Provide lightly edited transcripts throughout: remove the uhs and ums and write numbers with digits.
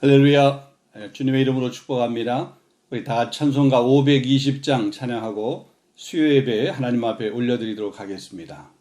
할렐루야. 주님의 이름으로 축복합니다. 우리 다 찬송가 520장 찬양하고 수요 예배 하나님 앞에 올려드리도록 하겠습니다.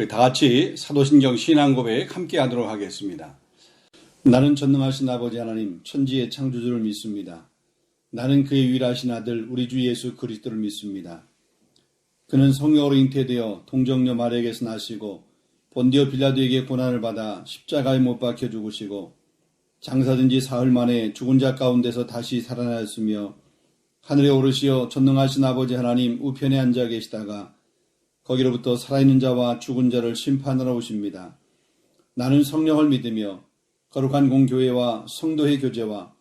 다 같이 사도신경 신앙고백 함께 하도록 하겠습니다. 나는 전능하신 아버지 하나님 천지의 창조주를 믿습니다. 나는 그의 유일하신 아들 우리 주 예수 그리스도를 믿습니다. 그는 성령으로 잉태되어 동정녀 마리아에게서 나시고 본디오 빌라도에게 고난을 받아 십자가에 못 박혀 죽으시고 장사된 지 사흘 만에 죽은 자 가운데서 다시 살아나셨으며 하늘에 오르시어 전능하신 아버지 하나님 우편에 앉아 계시다가 거기로부터 살아있는 자와 죽은 자를 심판하러 오십니다. 나는 성령을 믿으며 거룩한 공교회와 성도의 교제와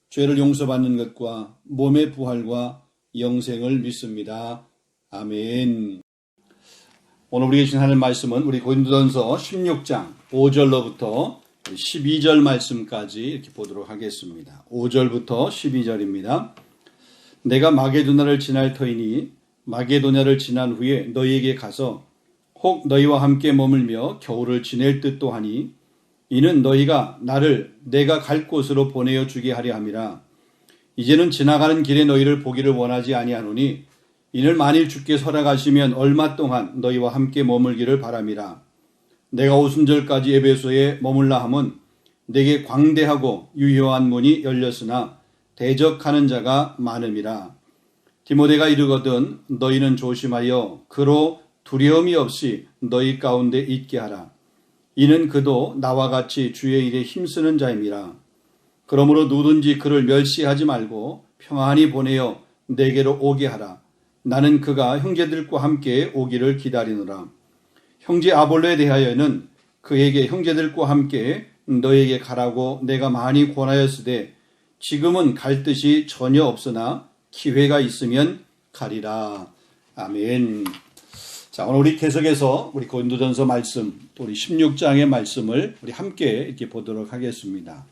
죄를 용서받는 것과 몸의 부활과 영생을 믿습니다. 아멘. 오늘 우리에게 주신 하나님 말씀은 우리 고린도전서 16장 5절로부터 12절 말씀까지 이렇게 보도록 하겠습니다. 5절부터 12절입니다. 내가 마게도냐를 지날 터이니 마게도냐를 지난 후에 너희에게 가서 혹 너희와 함께 머물며 겨울을 지낼 듯도 하니 이는 너희가 나를 내가 갈 곳으로 보내어 주게 하려 함이라. 이제는 지나가는 길에 너희를 보기를 원하지 아니하노니 이는 만일 주께 허락하시면 얼마 동안 너희와 함께 머물기를 바람이라. 내가 오순절까지 에베소에 머물라 함은 내게 광대하고 유효한 문이 열렸으나 대적하는 자가 많음이라. 디모데가 이르거든 너희는 조심하여 그로 두려움이 없이 너희 가운데 있게 하라. 이는 그도 나와 같이 주의 일에 힘쓰는 자임이라. 그러므로 누구든지 그를 멸시하지 말고 평안히 보내어 내게로 오게 하라. 나는 그가 형제들과 함께 오기를 기다리노라. 형제 아볼로에 대하여는 그에게 형제들과 함께 너에게 가라고 내가 많이 권하였으되 지금은 갈 뜻이 전혀 없으나 기회가 있으면 가리라. 아멘. 자, 오늘 우리 계속해서 우리 고린도전서 말씀, 또 우리 16장의 말씀을 우리 함께 이렇게 보도록 하겠습니다.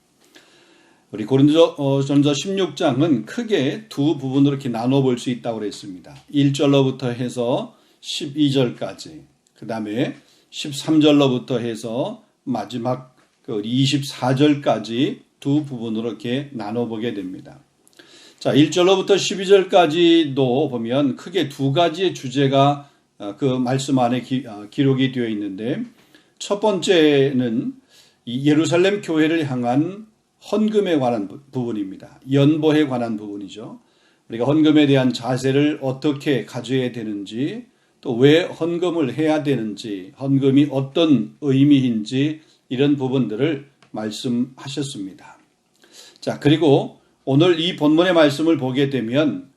우리 고린도전서 16장은 크게 두 부분으로 이렇게 나눠볼 수 있다고 그랬습니다. 1절로부터 해서 12절까지, 그 다음에 13절로부터 해서 마지막 24절까지 두 부분으로 이렇게 나눠보게 됩니다. 자, 1절로부터 12절까지도 보면 크게 두 가지의 주제가 그 말씀 안에 기록이 되어 있는데, 첫 번째는 이 예루살렘 교회를 향한 헌금에 관한 부분입니다. 연보에 관한 부분이죠. 우리가 헌금에 대한 자세를 어떻게 가져야 되는지, 또 왜 헌금을 해야 되는지, 헌금이 어떤 의미인지 이런 부분들을 말씀하셨습니다. 자, 그리고 오늘 이 본문의 말씀을 보게 되면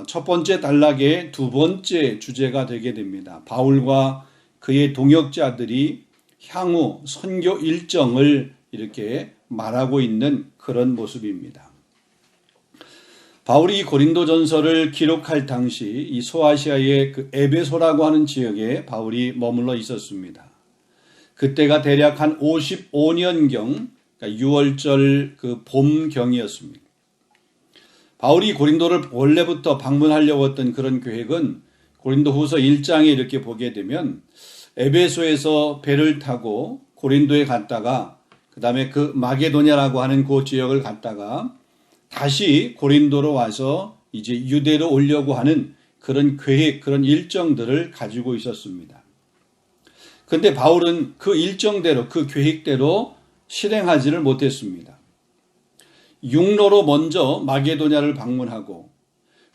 첫 번째 단락의 두 번째 주제가 되게 됩니다. 바울과 그의 동역자들이 향후 선교 일정을 이렇게 말하고 있는 그런 모습입니다. 바울이 고린도전서를 기록할 당시 이 소아시아의 그 에베소라고 하는 지역에 바울이 머물러 있었습니다. 그때가 대략 한 55년경, 그러니까 6월절 그 봄경이었습니다. 바울이 고린도를 원래부터 방문하려고 했던 그런 계획은 고린도후서 1장에 이렇게 보게 되면 에베소에서 배를 타고 고린도에 갔다가 그 다음에 그 마게도냐라고 하는 그 지역을 갔다가 다시 고린도로 와서 이제 유대로 오려고 하는 그런 계획, 그런 일정들을 가지고 있었습니다. 그런데 바울은 그 일정대로, 그 계획대로 실행하지를 못했습니다. 육로로 먼저 마게도냐를 방문하고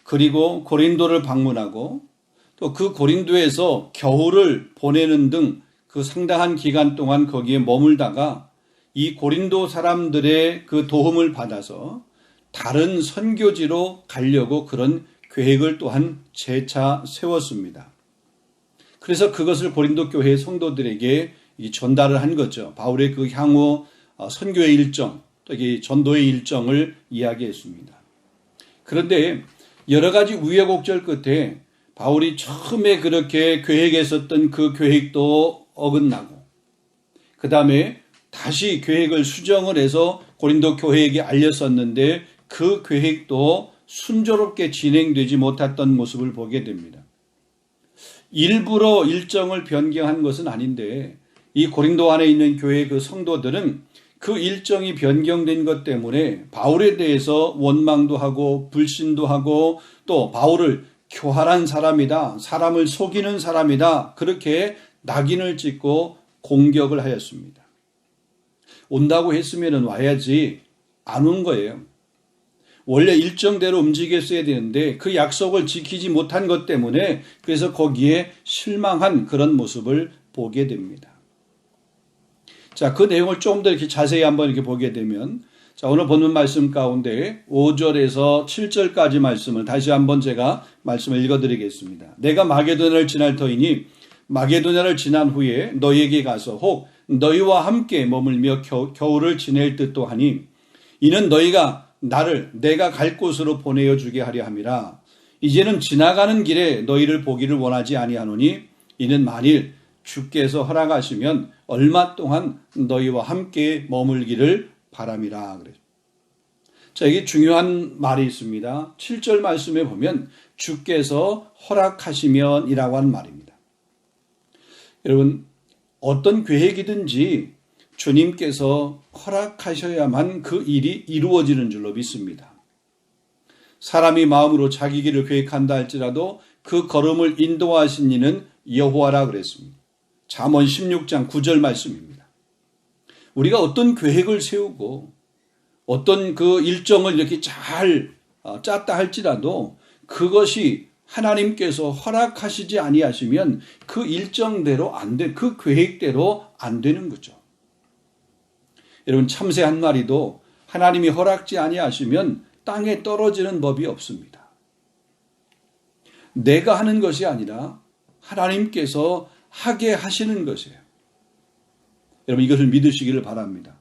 그리고 고린도를 방문하고 또 그 고린도에서 겨울을 보내는 등 그 상당한 기간 동안 거기에 머물다가 이 고린도 사람들의 그 도움을 받아서 다른 선교지로 가려고 그런 계획을 또한 재차 세웠습니다. 그래서 그것을 고린도 교회 성도들에게 전달을 한 거죠. 바울의 그 향후 선교의 일정, 또 전도의 일정을 이야기했습니다. 그런데 여러 가지 우여곡절 끝에 바울이 처음에 그렇게 계획했었던 그 계획도 어긋나고 그 다음에 다시 계획을 수정을 해서 고린도 교회에게 알렸었는데 그 계획도 순조롭게 진행되지 못했던 모습을 보게 됩니다. 일부러 일정을 변경한 것은 아닌데 이 고린도 안에 있는 교회 그 성도들은 그 일정이 변경된 것 때문에 바울에 대해서 원망도 하고 불신도 하고 또 바울을 교활한 사람이다, 사람을 속이는 사람이다, 그렇게 낙인을 찍고 공격을 하였습니다. 온다고 했으면 와야지 안 온 거예요. 원래 일정대로 움직였어야 되는데 그 약속을 지키지 못한 것 때문에 그래서 거기에 실망한 그런 모습을 보게 됩니다. 자, 그 내용을 좀 더 이렇게 자세히 한번 이렇게 보게 되면 자, 오늘 본문 말씀 가운데 5절에서 7절까지 말씀을 다시 한번 제가 말씀을 읽어드리겠습니다. 내가 마게도냐를 지날 터이니 마게도냐를 지난 후에 너희에게 가서 혹 너희와 함께 머물며 겨울을 지낼 듯도 하니 이는 너희가 나를 내가 갈 곳으로 보내어 주게 하려 함이라. 이제는 지나가는 길에 너희를 보기를 원하지 아니하노니 이는 만일 주께서 허락하시면 얼마 동안 너희와 함께 머물기를 바람이라. 그래요. 자, 이게 중요한 말이 있습니다. 7절 말씀에 보면 주께서 허락하시면이라고 하는 말입니다. 여러분, 어떤 계획이든지 주님께서 허락하셔야만 그 일이 이루어지는 줄로 믿습니다. 사람이 마음으로 자기 길을 계획한다 할지라도 그 걸음을 인도하신 이는 여호와라 그랬습니다. 잠언 16장 9절 말씀입니다. 우리가 어떤 계획을 세우고 어떤 그 일정을 이렇게 잘 짰다 할지라도 그것이 하나님께서 허락하시지 아니하시면 그 일정대로 안 돼, 그 계획대로 안 되는 거죠. 여러분, 참새 한 마리도 하나님이 허락지 아니하시면 땅에 떨어지는 법이 없습니다. 내가 하는 것이 아니라 하나님께서 하게 하시는 것이에요. 여러분, 이것을 믿으시기를 바랍니다.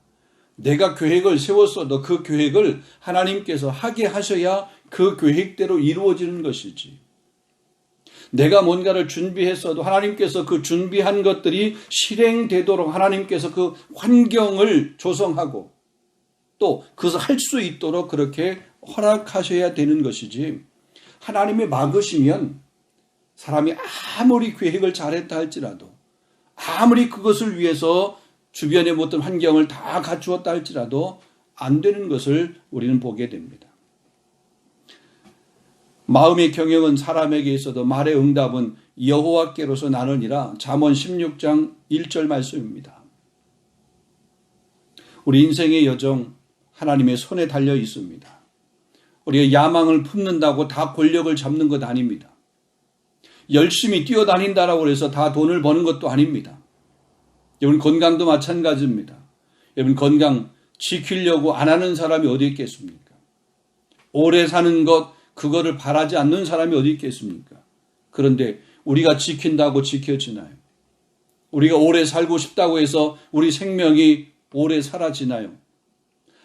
내가 계획을 세웠어도 그 계획을 하나님께서 하게 하셔야 그 계획대로 이루어지는 것이지. 내가 뭔가를 준비했어도 하나님께서 그 준비한 것들이 실행되도록 하나님께서 그 환경을 조성하고 또 그것을 할 수 있도록 그렇게 허락하셔야 되는 것이지, 하나님이 막으시면 사람이 아무리 계획을 잘했다 할지라도 아무리 그것을 위해서 주변의 어떤 환경을 다 갖추었다 할지라도 안 되는 것을 우리는 보게 됩니다. 마음의 경영은 사람에게 있어도 말의 응답은 여호와께로서 나느니라. 잠언 16장 1절 말씀입니다. 우리 인생의 여정, 하나님의 손에 달려 있습니다. 우리가 야망을 품는다고 다 권력을 잡는 것 아닙니다. 열심히 뛰어다닌다라고 해서 다 돈을 버는 것도 아닙니다. 여러분 건강도 마찬가지입니다. 여러분 건강 지키려고 안 하는 사람이 어디 있겠습니까? 오래 사는 것 그거를 바라지 않는 사람이 어디 있겠습니까? 그런데 우리가 지킨다고 지켜지나요? 우리가 오래 살고 싶다고 해서 우리 생명이 오래 사라지나요?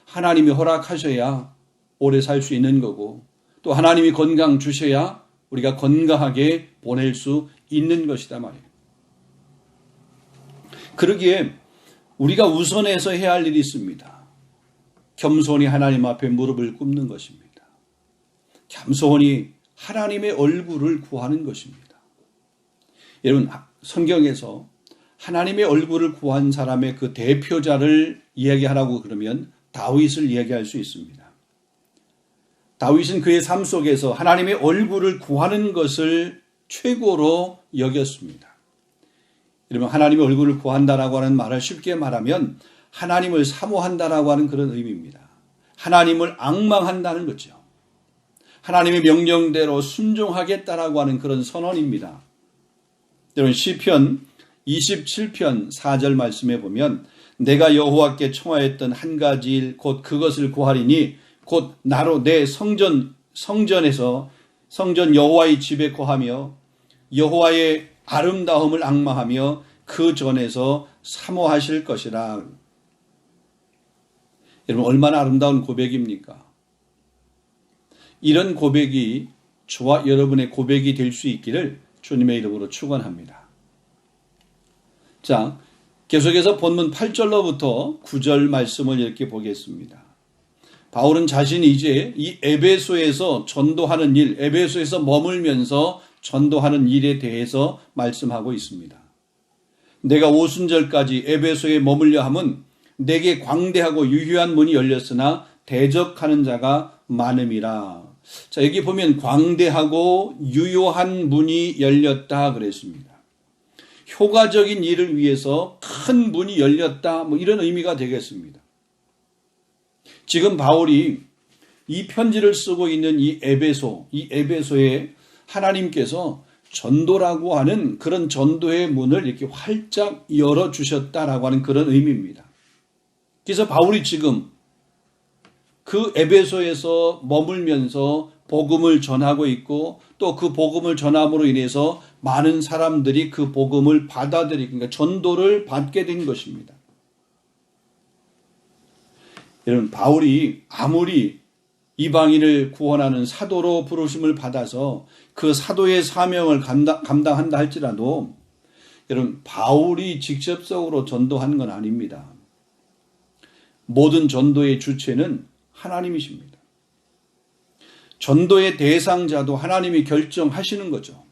하나님이 허락하셔야 오래 살 수 있는 거고 또 하나님이 건강 주셔야 우리가 건강하게 보낼 수 있는 것이다 말이에요. 그러기에 우리가 우선해서 해야 할 일이 있습니다. 겸손히 하나님 앞에 무릎을 꿇는 것입니다. 겸손히 하나님의 얼굴을 구하는 것입니다. 여러분 성경에서 하나님의 얼굴을 구한 사람의 그 대표자를 이야기하라고 그러면 다윗을 이야기할 수 있습니다. 다윗은 그의 삶 속에서 하나님의 얼굴을 구하는 것을 최고로 여겼습니다. 여러분 하나님의 얼굴을 구한다라고 하는 말을 쉽게 말하면 하나님을 사모한다라고 하는 그런 의미입니다. 하나님을 앙망한다는 거죠. 하나님의 명령대로 순종하겠다라고 하는 그런 선언입니다. 여러분 시편 27편 4절 말씀에 보면 내가 여호와께 청하였던 한 가지 일 곧 그것을 구하리니 곧 나로 내 성전에서 성전 여호와의 집에 거하며 여호와의 아름다움을 앙망하며 그 전에서 사모하실 것이라. 여러분 얼마나 아름다운 고백입니까? 이런 고백이 저와 여러분의 고백이 될 수 있기를 주님의 이름으로 축원합니다. 자, 계속해서 본문 8절로부터 9절 말씀을 이렇게 보겠습니다. 바울은 자신이 이제 이 에베소에서 전도하는 일, 에베소에서 머물면서 전도하는 일에 대해서 말씀하고 있습니다. 내가 오순절까지 에베소에 머물려 함은 내게 광대하고 유효한 문이 열렸으나 대적하는 자가 많음이라. 자, 여기 보면 광대하고 유효한 문이 열렸다 그랬습니다. 효과적인 일을 위해서 큰 문이 열렸다, 뭐 이런 의미가 되겠습니다. 지금 바울이 이 편지를 쓰고 있는 이 에베소에 하나님께서 전도라고 하는 그런 전도의 문을 이렇게 활짝 열어주셨다라고 하는 그런 의미입니다. 그래서 바울이 지금 그 에베소에서 머물면서 복음을 전하고 있고 또 그 복음을 전함으로 인해서 많은 사람들이 그 복음을 받아들이고 그러니까 전도를 받게 된 것입니다. 여러분 바울이 아무리 이방인을 구원하는 사도로 부르심을 받아서 그 사도의 사명을 감당한다 할지라도 여러분 바울이 직접적으로 전도한 건 아닙니다. 모든 전도의 주체는 하나님이십니다. 전도의 대상자도 하나님이 결정하시는 거죠.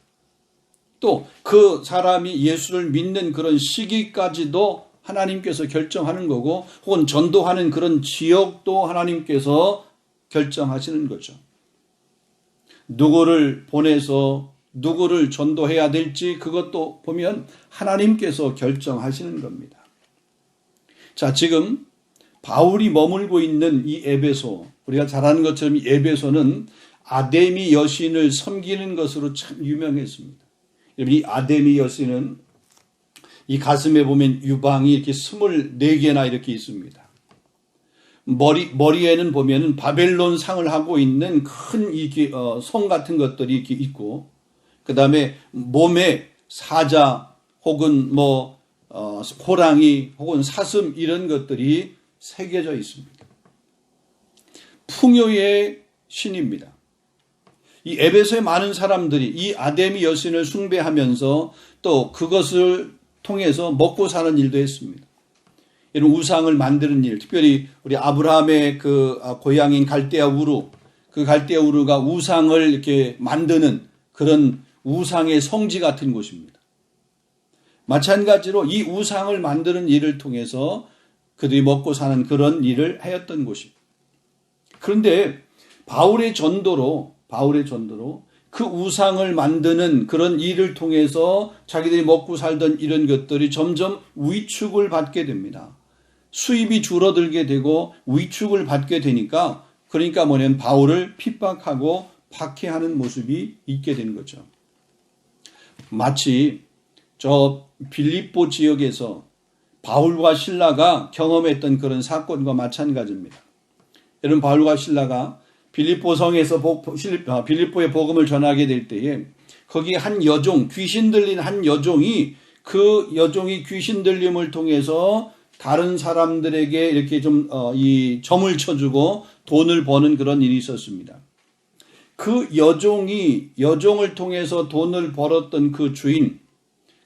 또 그 사람이 예수를 믿는 그런 시기까지도 하나님께서 결정하는 거고 혹은 전도하는 그런 지역도 하나님께서 결정하시는 거죠. 누구를 보내서 누구를 전도해야 될지 그것도 보면 하나님께서 결정하시는 겁니다. 자, 지금 바울이 머물고 있는 이 에베소, 우리가 잘 아는 것처럼 이 에베소는 아데미 여신을 섬기는 것으로 참 유명했습니다. 이 아데미 여신은 이 가슴에 보면 유방이 이렇게 24개나 이렇게 있습니다. 머리에는 보면은 바벨론 상을 하고 있는 큰 성 같은 것들이 이렇게 있고, 그 다음에 몸에 사자 혹은 호랑이 혹은 사슴 이런 것들이 새겨져 있습니다. 풍요의 신입니다. 이 에베소의 많은 사람들이 이 아데미 여신을 숭배하면서 또 그것을 통해서 먹고 사는 일도 했습니다. 이런 우상을 만드는 일, 특별히 우리 아브라함의 그 고향인 갈대아 우르, 그 갈대아 우르가 우상을 이렇게 만드는 그런 우상의 성지 같은 곳입니다. 마찬가지로 이 우상을 만드는 일을 통해서 그들이 먹고 사는 그런 일을 하였던 곳입니다. 그런데 바울의 전도로 그 우상을 만드는 그런 일을 통해서 자기들이 먹고 살던 이런 것들이 점점 위축을 받게 됩니다. 수입이 줄어들게 되고 위축을 받게 되니까 그러니까 뭐냐면 바울을 핍박하고 박해하는 모습이 있게 된 거죠. 마치 저 빌립보 지역에서 바울과 실라가 경험했던 그런 사건과 마찬가지입니다. 여러분 바울과 실라가 빌립보 성에서 빌립보의 복음을 전하게 될 때에 거기 한 여종, 귀신 들린 한 여종이 그 여종이 귀신 들림을 통해서 다른 사람들에게 이렇게 좀 이 점을 쳐주고 돈을 버는 그런 일이 있었습니다. 그 여종을 통해서 돈을 벌었던 그 주인.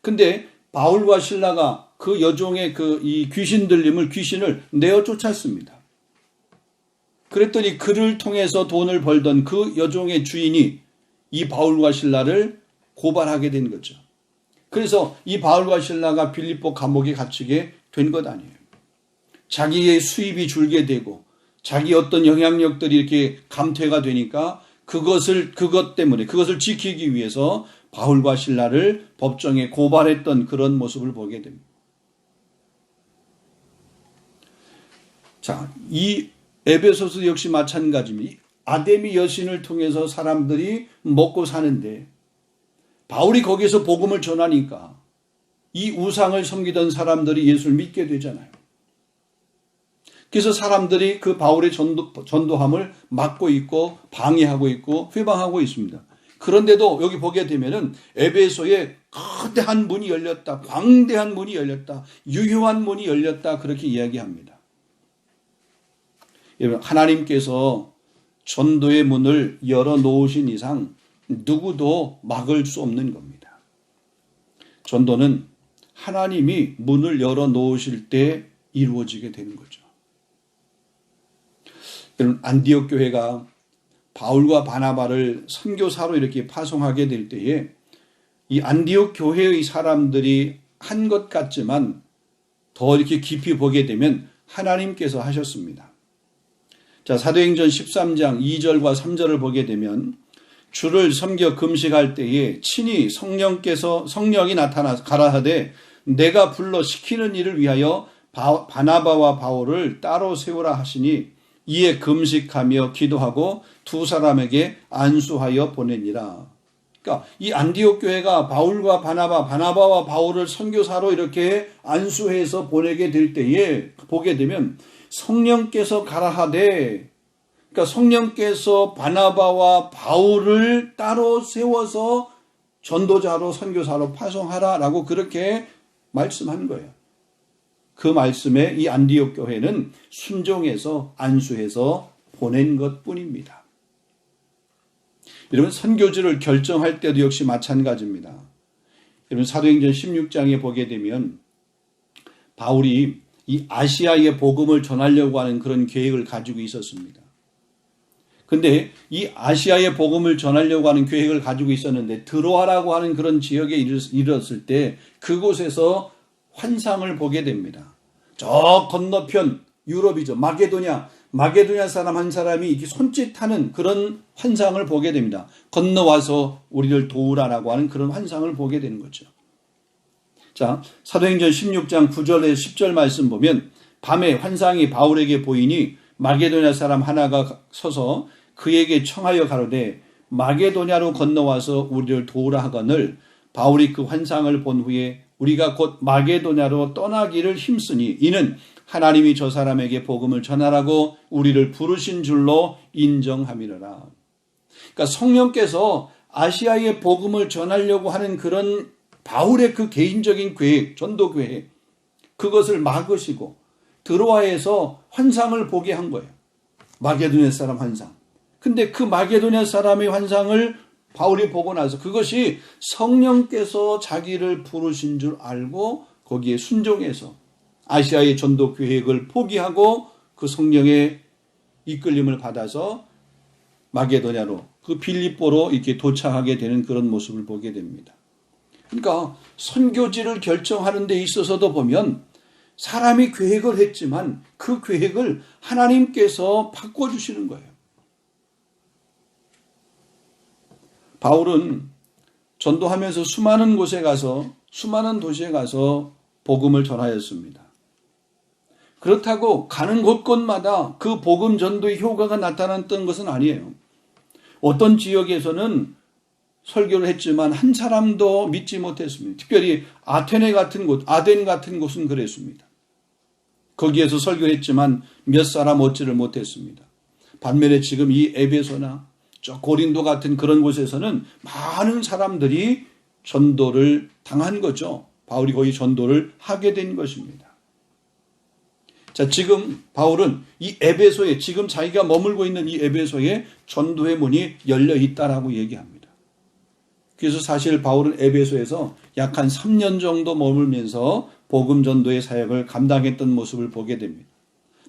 근데 바울과 실라가 그 여종의 이 귀신을 내어 쫓았습니다. 그랬더니 그를 통해서 돈을 벌던 그 여종의 주인이 이 바울과 실라를 고발하게 된 거죠. 그래서 이 바울과 실라가 빌립보 감옥에 갇히게 된 것 아니에요. 자기의 수입이 줄게 되고 자기 어떤 영향력들이 이렇게 감퇴가 되니까 그것 때문에 그것을 지키기 위해서 바울과 실라를 법정에 고발했던 그런 모습을 보게 됩니다. 자, 이 에베소서 역시 마찬가지입니다. 아데미 여신을 통해서 사람들이 먹고 사는데 바울이 거기서 복음을 전하니까 이 우상을 섬기던 사람들이 예수를 믿게 되잖아요. 그래서 사람들이 그 바울의 전도함을 막고 있고 방해하고 있고 회방하고 있습니다. 그런데도 여기 보게 되면은 에베소에 거대한 문이 열렸다, 광대한 문이 열렸다, 유효한 문이 열렸다 그렇게 이야기합니다. 여러분 하나님께서 전도의 문을 열어놓으신 이상 누구도 막을 수 없는 겁니다. 전도는 하나님이 문을 열어놓으실 때 이루어지게 되는 거죠. 여러분 안디옥 교회가 바울과 바나바를 선교사로 이렇게 파송하게 될 때에 이 안디옥 교회의 사람들이 한 것 같지만 더 이렇게 깊이 보게 되면 하나님께서 하셨습니다. 자, 사도행전 13장 2절과 3절을 보게 되면 주를 섬겨 금식할 때에 친히 성령이 나타나 가라하되 내가 불러 시키는 일을 위하여 바나바와 바울을 따로 세우라 하시니 이에 금식하며 기도하고 두 사람에게 안수하여 보내니라. 그러니까 이 안디옥 교회가 바울과 바나바와 바울을 선교사로 이렇게 안수해서 보내게 될 때에 보게 되면 성령께서 가라하되, 그러니까 성령께서 바나바와 바울을 따로 세워서 전도자로 선교사로 파송하라라고 그렇게 말씀한 거예요. 그 말씀에 이 안디옥 교회는 순종해서 안수해서 보낸 것뿐입니다. 여러분 선교지를 결정할 때도 역시 마찬가지입니다. 여러분 사도행전 16장에 보게 되면 바울이 이 아시아의 복음을 전하려고 하는 그런 계획을 가지고 있었습니다. 근데 이 아시아의 복음을 전하려고 하는 계획을 가지고 있었는데 드로아라고 하는 그런 지역에 이르렀을 때 그곳에서 환상을 보게 됩니다. 저 건너편 유럽이죠. 마게도냐 사람 한 사람이 이렇게 손짓하는 그런 환상을 보게 됩니다. 건너와서 우리를 도우라라고 하는 그런 환상을 보게 되는 거죠. 자, 사도행전 16장 9절에 10절 말씀 보면 밤에 환상이 바울에게 보이니 마게도냐 사람 하나가 서서 그에게 청하여 가로되 마게도냐로 건너와서 우리를 도우라 하거늘 바울이 그 환상을 본 후에 우리가 곧 마게도냐로 떠나기를 힘쓰니 이는 하나님이 저 사람에게 복음을 전하라고 우리를 부르신 줄로 인정함이로라. 그러니까 성령께서 아시아의 복음을 전하려고 하는 그런 바울의 그 개인적인 계획, 전도 계획, 그것을 막으시고 드로아에서 환상을 보게 한 거예요. 마게도냐 사람 환상. 근데 그 마게도냐 사람의 환상을 바울이 보고 나서 그것이 성령께서 자기를 부르신 줄 알고 거기에 순종해서 아시아의 전도 계획을 포기하고 그 성령의 이끌림을 받아서 마게도냐로 그 빌립보로 이렇게 도착하게 되는 그런 모습을 보게 됩니다. 그러니까 선교지를 결정하는 데 있어서도 보면 사람이 계획을 했지만 그 계획을 하나님께서 바꿔주시는 거예요. 바울은 전도하면서 수많은 곳에 가서 수많은 도시에 가서 복음을 전하였습니다. 그렇다고 가는 곳곳마다 그 복음 전도의 효과가 나타났던 것은 아니에요. 어떤 지역에서는 설교를 했지만 한 사람도 믿지 못했습니다. 특별히 아테네 같은 곳, 아덴 같은 곳은 그랬습니다. 거기에서 설교를 했지만 몇 사람 얻지를 못했습니다. 반면에 지금 이 에베소나 저 고린도 같은 그런 곳에서는 많은 사람들이 전도를 당한 거죠. 바울이 거기 전도를 하게 된 것입니다. 자, 지금 바울은 이 에베소에, 지금 자기가 머물고 있는 이 에베소에 전도의 문이 열려 있다라고 얘기합니다. 그래서 사실 바울은 에베소에서 약 한 3년 정도 머물면서 복음 전도의 사역을 감당했던 모습을 보게 됩니다.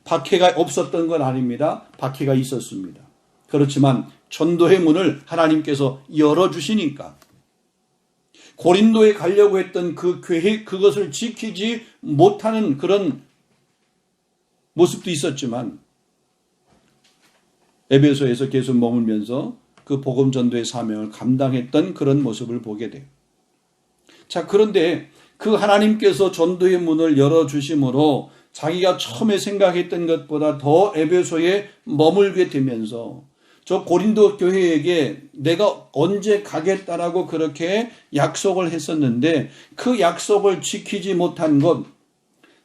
박해가 없었던 건 아닙니다. 박해가 있었습니다. 그렇지만 전도의 문을 하나님께서 열어주시니까 고린도에 가려고 했던 그 계획, 그것을 지키지 못하는 그런 모습도 있었지만 에베소에서 계속 머물면서 그 복음 전도의 사명을 감당했던 그런 모습을 보게 돼요. 자, 그런데 그 하나님께서 전도의 문을 열어주심으로 자기가 처음에 생각했던 것보다 더 에베소에 머물게 되면서 저 고린도 교회에게 내가 언제 가겠다라고 그렇게 약속을 했었는데 그 약속을 지키지 못한 것,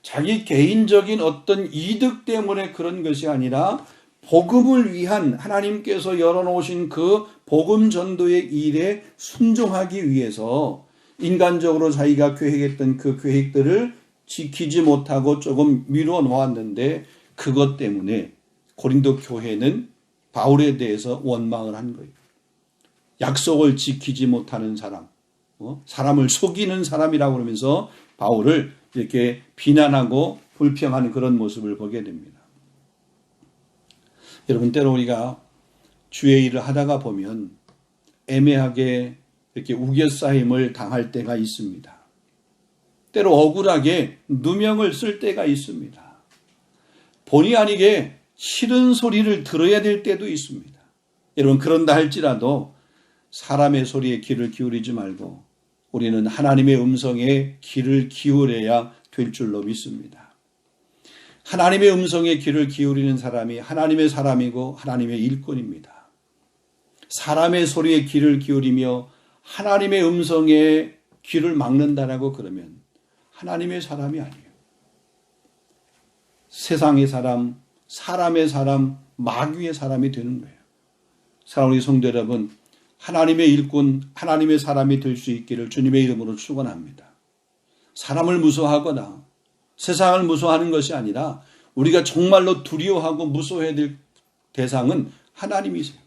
자기 개인적인 어떤 이득 때문에 그런 것이 아니라 복음을 위한 하나님께서 열어놓으신 그 복음 전도의 일에 순종하기 위해서 인간적으로 자기가 계획했던 그 계획들을 지키지 못하고 조금 미루어 놓았는데 그것 때문에 고린도 교회는 바울에 대해서 원망을 한 거예요. 약속을 지키지 못하는 사람, 사람을 속이는 사람이라고 그러면서 바울을 이렇게 비난하고 불평하는 그런 모습을 보게 됩니다. 여러분, 때로 우리가 주의 일을 하다가 보면 애매하게 이렇게 우겨싸임을 당할 때가 있습니다. 때로 억울하게 누명을 쓸 때가 있습니다. 본의 아니게 싫은 소리를 들어야 될 때도 있습니다. 여러분, 그런다 할지라도 사람의 소리에 귀를 기울이지 말고 우리는 하나님의 음성에 귀를 기울여야 될 줄로 믿습니다. 하나님의 음성에 귀를 기울이는 사람이 하나님의 사람이고 하나님의 일꾼입니다. 사람의 소리에 귀를 기울이며 하나님의 음성에 귀를 막는다라고 그러면 하나님의 사람이 아니에요. 세상의 사람, 사람의 사람, 마귀의 사람이 되는 거예요. 사랑하는 성도 여러분, 하나님의 일꾼, 하나님의 사람이 될 수 있기를 주님의 이름으로 축원합니다. 사람을 무서워하거나 세상을 무서워하는 것이 아니라 우리가 정말로 두려워하고 무서워해야 될 대상은 하나님이세요.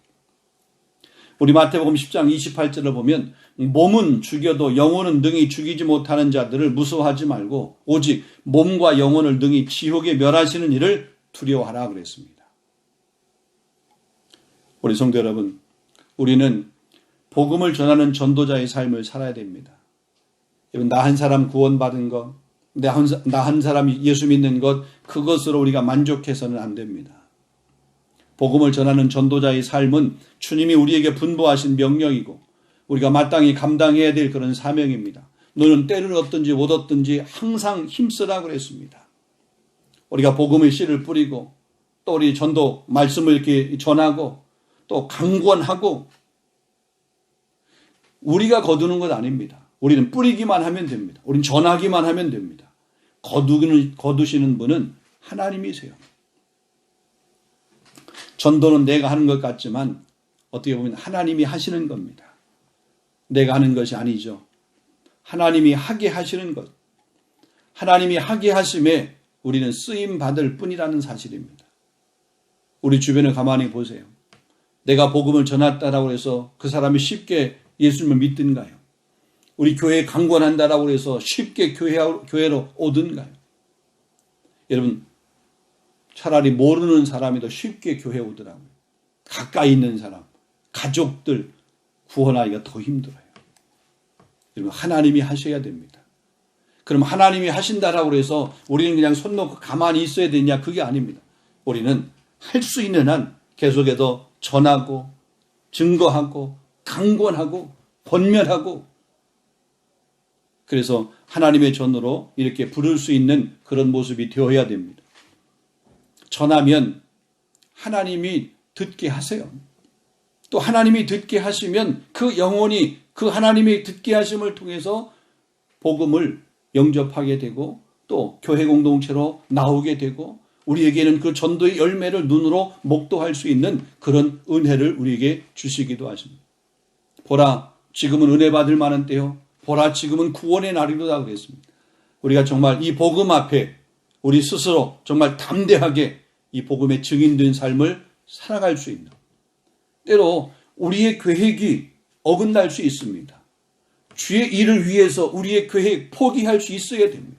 우리 마태복음 10장 28절을 보면 몸은 죽여도 영혼은 능히 죽이지 못하는 자들을 무서워하지 말고 오직 몸과 영혼을 능히 지옥에 멸하시는 이를 두려워하라 그랬습니다. 우리 성도 여러분, 우리는 복음을 전하는 전도자의 삶을 살아야 됩니다. 나 한 사람 구원받은 것, 나 한 사람 예수 믿는 것, 그것으로 우리가 만족해서는 안 됩니다. 복음을 전하는 전도자의 삶은 주님이 우리에게 분부하신 명령이고 우리가 마땅히 감당해야 될 그런 사명입니다. 너는 때를 얻든지 못 얻든지 항상 힘쓰라 그랬습니다. 우리가 복음의 씨를 뿌리고 또 우리 전도 말씀을 이렇게 전하고 또 강권하고 우리가 거두는 것 아닙니다. 우리는 뿌리기만 하면 됩니다. 우리는 전하기만 하면 됩니다. 거두시는 분은 하나님이세요. 전도는 내가 하는 것 같지만 어떻게 보면 하나님이 하시는 겁니다. 내가 하는 것이 아니죠. 하나님이 하게 하시는 것. 하나님이 하게 하심에 우리는 쓰임 받을 뿐이라는 사실입니다. 우리 주변을 가만히 보세요. 내가 복음을 전했다라고 해서 그 사람이 쉽게 예수님을 믿든가요? 우리 교회에 강권한다라고 해서 쉽게 교회로 오든가요? 여러분, 차라리 모르는 사람이 더 쉽게 교회에 오더라고요. 가까이 있는 사람, 가족들 구원하기가 더 힘들어요. 여러분, 하나님이 하셔야 됩니다. 그럼 하나님이 하신다라고 해서 우리는 그냥 손 놓고 가만히 있어야 되냐? 그게 아닙니다. 우리는 할 수 있는 한 계속해서 전하고 증거하고 강권하고 권면하고 그래서 하나님의 전으로 이렇게 부를 수 있는 그런 모습이 되어야 됩니다. 전하면 하나님이 듣게 하세요. 또 하나님이 듣게 하시면 그 영혼이 그 하나님이 듣게 하심을 통해서 복음을 영접하게 되고 또 교회 공동체로 나오게 되고 우리에게는 그 전도의 열매를 눈으로 목도할 수 있는 그런 은혜를 우리에게 주시기도 하십니다. 보라, 지금은 은혜 받을 만한 때요. 보라, 지금은 구원의 날이로다 그랬습니다. 우리가 정말 이 복음 앞에 우리 스스로 정말 담대하게 이 복음의 증인된 삶을 살아갈 수 있는, 때로 우리의 계획이 어긋날 수 있습니다. 주의 일을 위해서 우리의 계획 포기할 수 있어야 됩니다.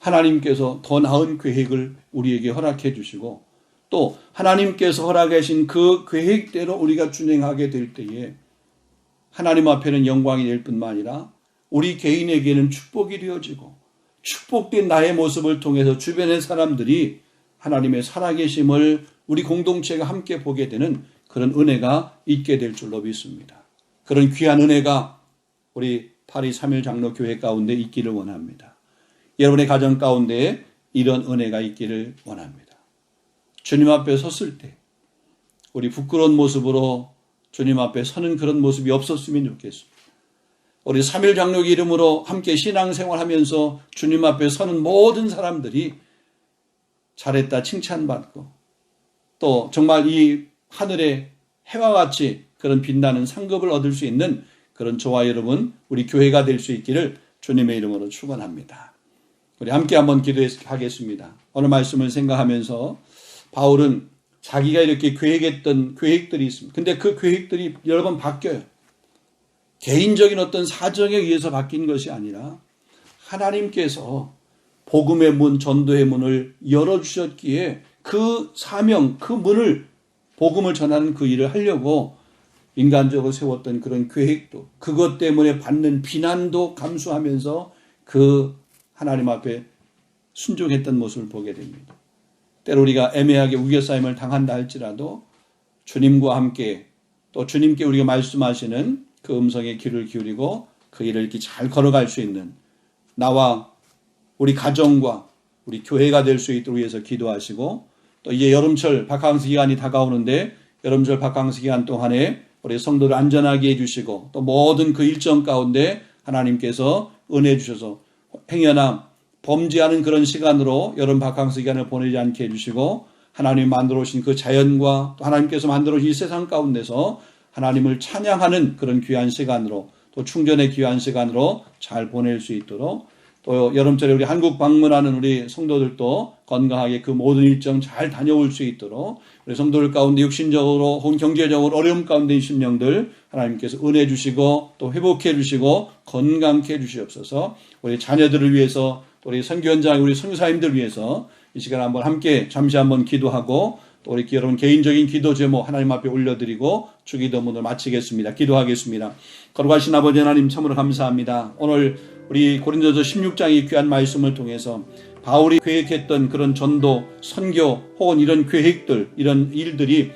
하나님께서 더 나은 계획을 우리에게 허락해 주시고 또 하나님께서 허락하신 그 계획대로 우리가 준행하게 될 때에 하나님 앞에는 영광이 될 뿐만 아니라 우리 개인에게는 축복이 되어지고 축복된 나의 모습을 통해서 주변의 사람들이 하나님의 살아계심을 우리 공동체가 함께 보게 되는 그런 은혜가 있게 될 줄로 믿습니다. 그런 귀한 은혜가 우리 파리 3일 장로교회 가운데 있기를 원합니다. 여러분의 가정 가운데 이런 은혜가 있기를 원합니다. 주님 앞에 섰을 때 우리 부끄러운 모습으로 주님 앞에 서는 그런 모습이 없었으면 좋겠습니다. 우리 3일 장로교 이름으로 함께 신앙생활하면서 주님 앞에 서는 모든 사람들이 잘했다 칭찬받고 또 정말 이 하늘의 해와 같이 그런 빛나는 상급을 얻을 수 있는 그런 저와 여러분 우리 교회가 될 수 있기를 주님의 이름으로 축원합니다. 우리 함께 한번 기도하겠습니다. 오늘 말씀을 생각하면서 바울은 자기가 이렇게 계획했던 계획들이 있습니다. 근데 그 계획들이 여러 번 바뀌어요. 개인적인 어떤 사정에 의해서 바뀐 것이 아니라 하나님께서 복음의 문, 전도의 문을 열어주셨기에 그 사명, 그 문을 복음을 전하는 그 일을 하려고 인간적으로 세웠던 그런 계획도 그것 때문에 받는 비난도 감수하면서 그 하나님 앞에 순종했던 모습을 보게 됩니다. 때로 우리가 애매하게 우겨싸임을 당한다 할지라도 주님과 함께 또 주님께 우리가 말씀하시는 그 음성에 귀를 기울이고 그 일을 이렇게 잘 걸어갈 수 있는 나와 우리 가정과 우리 교회가 될 수 있도록 위해서 기도하시고 또 이제 여름철 바캉스 기간이 다가오는데 여름철 바캉스 기간 동안에 우리 성도를 안전하게 해주시고 또 모든 그 일정 가운데 하나님께서 은혜 주셔서 행여나 범죄하는 그런 시간으로 여름 바캉스 기간을 보내지 않게 해주시고 하나님이 만들어 오신 그 자연과 또 하나님께서 만들어 오신 이 세상 가운데서 하나님을 찬양하는 그런 귀한 시간으로 또 충전의 귀한 시간으로 잘 보낼 수 있도록 또 여름철에 우리 한국 방문하는 우리 성도들도 건강하게 그 모든 일정 잘 다녀올 수 있도록 우리 성도들 가운데 육신적으로 혹은 경제적으로 어려움 가운데 있는 심령들 하나님께서 은혜 주시고 또 회복해 주시고 건강케 해 주시옵소서. 우리 자녀들을 위해서 또 우리 선교현장 우리 선교사님들 위해서 이 시간 한번 함께 잠시 한번 기도하고 또 우리 여러분 개인적인 기도 제목 하나님 앞에 올려드리고 주기도문을 마치겠습니다. 기도하겠습니다. 거룩하신 아버지 하나님 참으로 감사합니다. 오늘 우리 고린도서 16장의 귀한 말씀을 통해서 바울이 계획했던 그런 전도, 선교 혹은 이런 계획들, 이런 일들이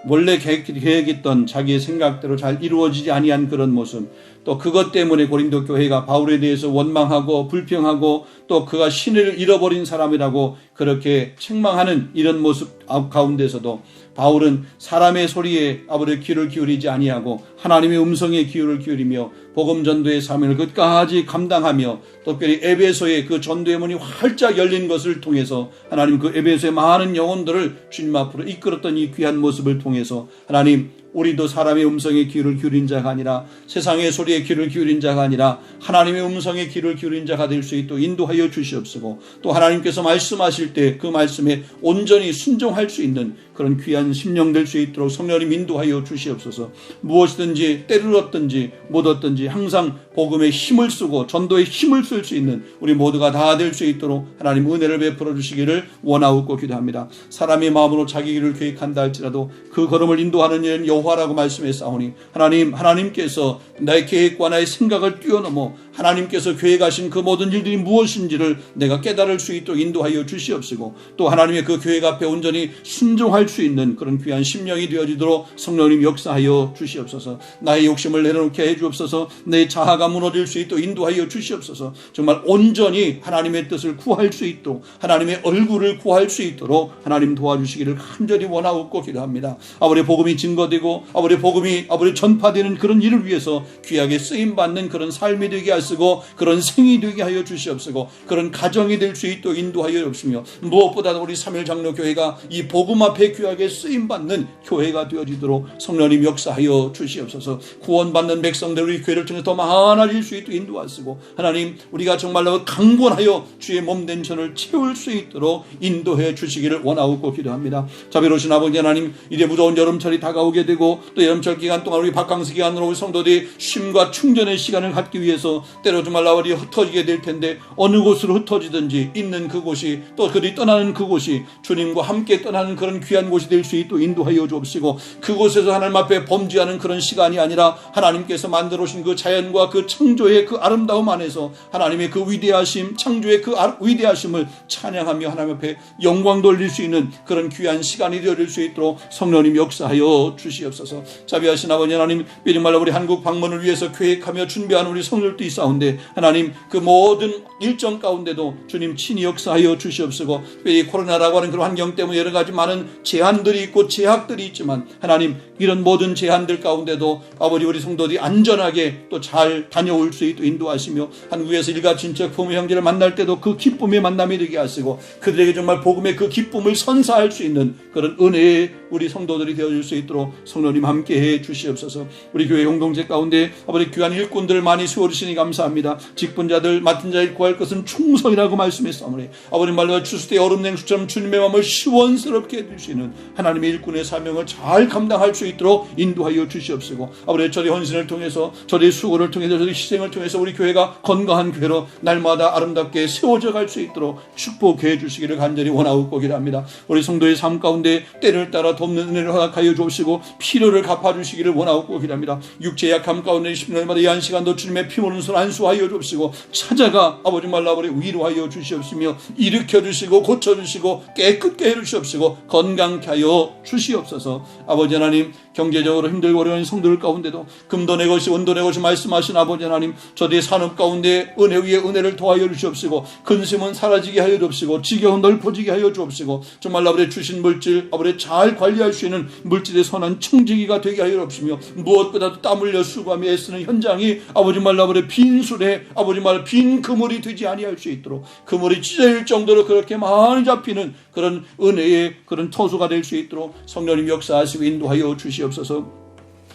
원래 계획했던 자기의 생각대로 잘 이루어지지 아니한 그런 모습, 또 그것 때문에 고린도 교회가 바울에 대해서 원망하고 불평하고 또 그가 신을 잃어버린 사람이라고 그렇게 책망하는 이런 모습 가운데서도 바울은 사람의 소리에 아버지 귀를 기울이지 아니하고 하나님의 음성에 귀를 기울이며 복음 전도의 사명을 끝까지 감당하며 특별히 에베소의 그 전도의 문이 활짝 열린 것을 통해서 하나님 그 에베소의 많은 영혼들을 주님 앞으로 이끌었던 이 귀한 모습을 통해서 하나님 우리도 사람의 음성에 귀를 기울인 자가 아니라 세상의 소리에 귀를 기울인 자가 아니라 하나님의 음성에 귀를 기울인 자가 될 수 있도록 인도하여 주시옵소서. 또 하나님께서 말씀하실 때 그 말씀에 온전히 순종할 수 있는 그런 귀한 심령 될 수 있도록 성령님 인도하여 주시옵소서. 무엇이든지 때를 얻든지 못 얻든지 항상 복음에 힘을 쓰고 전도에 힘을 쓸 수 있는 우리 모두가 다 될 수 있도록 하나님 은혜를 베풀어 주시기를 원하옵고 기도합니다. 사람의 마음으로 자기 길을 계획한다 할지라도 그 걸음을 인도하는 이는 여호와라고 말씀했사오니 하나님께서 나의 계획과 나의 생각을 뛰어넘어 하나님께서 계획하신 그 모든 일들이 무엇인지를 내가 깨달을 수 있도록 인도하여 주시옵시고, 또 하나님의 그 계획 앞에 온전히 순종할 수 있는 그런 귀한 심령이 되어지도록 성령님 역사하여 주시옵소서. 나의 욕심을 내려놓게 해주옵소서. 내 자아가 무너질 수 있도록 인도하여 주시옵소서. 정말 온전히 하나님의 뜻을 구할 수 있도록, 하나님의 얼굴을 구할 수 있도록 하나님 도와주시기를 간절히 원하옵고 기도합니다. 아버지 복음이 증거되고 아버지 복음이 아버지 전파되는 그런 일을 위해서 귀하게 쓰임받는 그런 삶이 되게 하시고, 그런 생이 되게 하여 주시옵시고, 그런 가정이 될 수 있도록 인도하여 주시며, 무엇보다도 우리 삼일장로교회가 이 복음 앞에 귀하게 쓰임받는 교회가 되어지도록 성령님 역사하여 주시옵소서. 구원받는 백성들 우리 교회를 통해 더 많아질 수 있도록 인도하시고, 하나님 우리가 정말로 강건하여 주의 몸된 전을 채울 수 있도록 인도해 주시기를 원하옵고 기도합니다. 자비로우신 아버지 하나님, 이제 무더운 여름철이 다가오게 되고, 또 여름철 기간 동안 우리 바캉스 기간으로 우리 성도들이 쉼과 충전의 시간을 갖기 위해서 때로 정말 나월이 흩어지게 될 텐데, 어느 곳으로 흩어지든지 있는 그곳이, 또 그들이 떠나는 그곳이 주님과 함께 떠나는 그런 귀한 곳이 될 수 있도록 인도하여 주옵시고, 그곳에서 하나님 앞에 범죄하는 그런 시간이 아니라 하나님께서 만들어 오신 그 자연과 그 창조의 그 아름다움 안에서 하나님의 그 위대하심, 창조의 그 위대하심을 찬양하며 하나님 앞에 영광 돌릴 수 있는 그런 귀한 시간이 되어질 수 있도록 성령님 역사하여 주시옵소서. 자비하신 아버지 하나님, 정말로 우리 한국 방문을 위해서 계획하며 준비하는 우리 성도들도 있사온데, 하나님 그 모든 일정 가운데도 주님 친히 역사하여 주시옵시고, 이 코로나라고 하는 그런 환경 때문에 여러 가지 많은 제한들이 있고 제약들이 있지만, 하나님 이런 모든 제한들 가운데도 아버지 우리 성도들이 안전하게 또 잘 다녀올 수 있도록 인도하시며, 한국에서 일가 친척 부모 형제를 만날 때도 그 기쁨의 만남이 되게 하시고, 그들에게 정말 복음의 그 기쁨을 선사할 수 있는 그런 은혜의 우리 성도들이 되어줄 수 있도록 성령님 함께해 주시옵소서. 우리 교회 공동체 가운데 아버지 귀한 일꾼들을 많이 세워주시니 감사합니다. 직분자들 맡은 자 일 구할 것은 충성이라고 말씀했사오니, 아버님 말로 추수때 얼음 냉수처럼 주님의 마음을 시원스럽게 해주시는 하나님의 일꾼의 사명을 잘 감당할 수 있도록 인도하여 주시옵시고, 아버지 저의 헌신을 통해서, 저의 수고를 통해서, 저의 희생을 통해서 우리 교회가 건강한 교회로 날마다 아름답게 세워져 갈 수 있도록 축복해 주시기를 간절히 원하옵고 기도합니다. 우리 성도의 삶 가운데 때를 따라 돕는 은혜를 허락하여 주시고 필요를 갚아주시기를 원하옵고 기도합니다. 육체의 약함 가운데 10년마다 이 한 시간도 주님의 피 묻은 손 안수하여 주시고, 찾아가 아버지 말로 아버지 위로하여 주시옵시며, 일으켜 주시고 고쳐주시고 깨끗게 해주시옵시고 건강케 하여 주시옵소서. 아버지 하나님, 경제적으로 힘들고 어려운 성도들 가운데도 금도 내 것이 원도 내 것이 말씀하신 아버지 하나님, 저들의 산업 가운데 은혜 위에 은혜를 더하여 주시옵시고, 근심은 사라지게 하여 주옵시고, 지경은 넓어지게 하여 주옵시고, 정말 아버지 주신 물질 아버지 잘 관리할 수 있는 물질의 선한 청지기가 되게 하여 주옵시며, 무엇보다도 땀 흘려 수고하며 애쓰는 현장이 아버지 말로 아버지 빈술에 아버지 말로 빈 그물이 되지 아니할 수 있도록, 그물이 찢어질 정도로 그렇게 많이 잡히는 그런 은혜의 그런 토수가 될 수 있도록 성령님 역사하시고 인도하여 주시옵소서.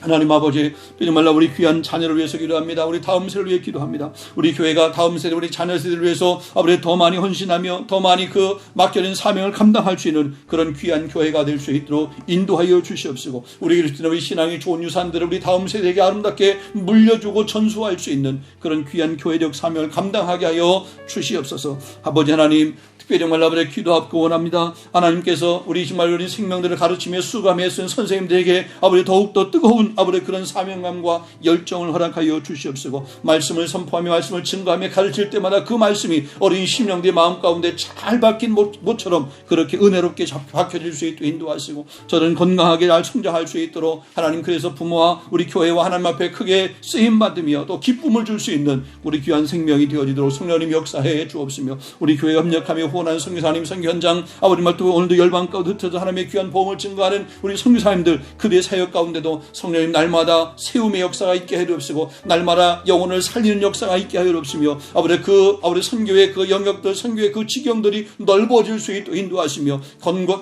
하나님 아버지, 정말로 우리 귀한 자녀를 위해서 기도합니다. 우리 다음 세대를 위해 기도합니다. 우리 교회가 다음 세대, 우리 자녀 세대를 위해서 아버지 더 많이 헌신하며 더 많이 그 맡겨진 사명을 감당할 수 있는 그런 귀한 교회가 될 수 있도록 인도하여 주시옵시고, 우리 그리스도의 신앙이 좋은 유산들을 우리 다음 세대에게 아름답게 물려주고 전수할 수 있는 그런 귀한 교회적 사명을 감당하게 하여 주시옵소서. 아버지 하나님, 특별히 정말 아버지 기도하고 원합니다. 하나님께서 우리 정말 우리 생명들을 가르치며 수고하며 쓴 선생님들에게 아버지 더욱더 뜨거운 아버지 그런 사명감과 열정을 허락하여 주시옵시고, 말씀을 선포하며 말씀을 증거하며 가르칠 때마다 그 말씀이 어린 심령들의 마음 가운데 잘 박힌 못처럼 그렇게 은혜롭게 박혀질 수 있도록 인도하시고, 저는 건강하게 잘 성장할 수 있도록 하나님, 그래서 부모와 우리 교회와 하나님 앞에 크게 쓰임받으며 또 기쁨을 줄 수 있는 우리 귀한 생명이 되어지도록 성령님 역사해 주옵시며, 우리 교회가 협력하며 후원하는 선교사님, 선교 현장 아버지 말도 오늘도 열방 가운데 흩어져 하나님의 귀한 복음을 증거하는 우리 선교사님들, 그들의 사역 가운데도 성령님 날마다 세움의 역사가 있게 해 주옵시고, 날마다 영혼을 살리는 역사가 있게 하여 주옵시며, 아버지 아버지 선교의 그 영역들, 선교의 그 지경들이 넓어질 수 있도록 인도하시며,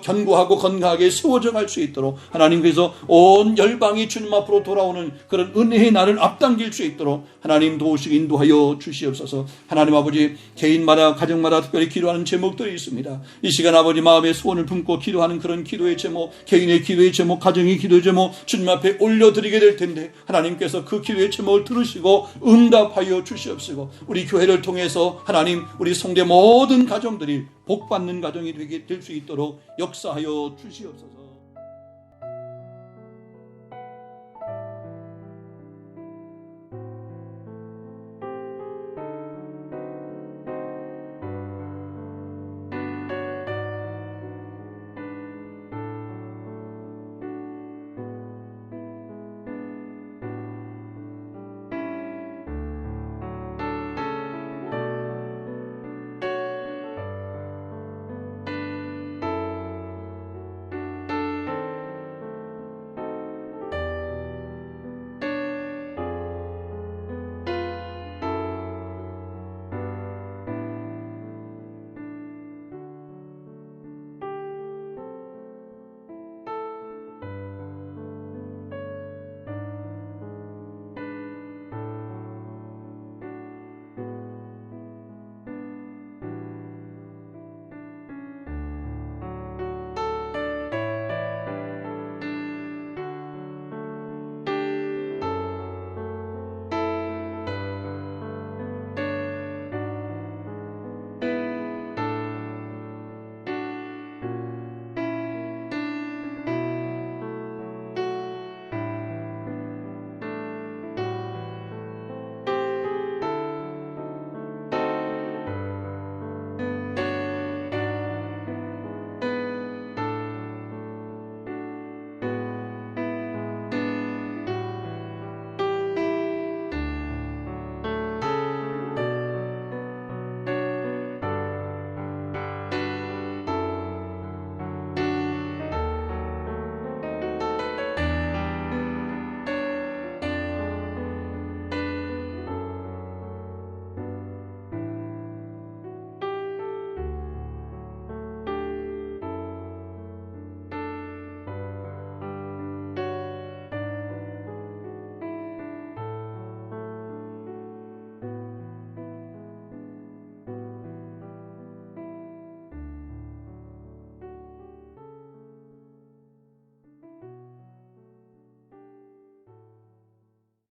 견고하고 건강하게 세워져 갈 수 있도록 하나님께서 온 열방이 주님 앞으로 돌아오는 그런 은혜의 날을 앞당길 수 있도록 하나님 도우시고 인도하여 주시옵소서. 하나님 아버지, 개인마다 가정마다 특별히 기도하는 제목들이 있습니다. 이 시간 아버지 마음의 소원을 품고 기도하는 그런 기도의 제목, 개인의 기도의 제목, 가정의 기도의 제목 주님 앞에 올려드리게 될 텐데, 하나님께서 그 기도의 제목을 들으시고 응답하여 주시옵시고, 우리 교회를 통해서 하나님 우리 성대 모든 가정들이 복받는 가정이 되게 될 수 있도록 역사하여 주시옵소서.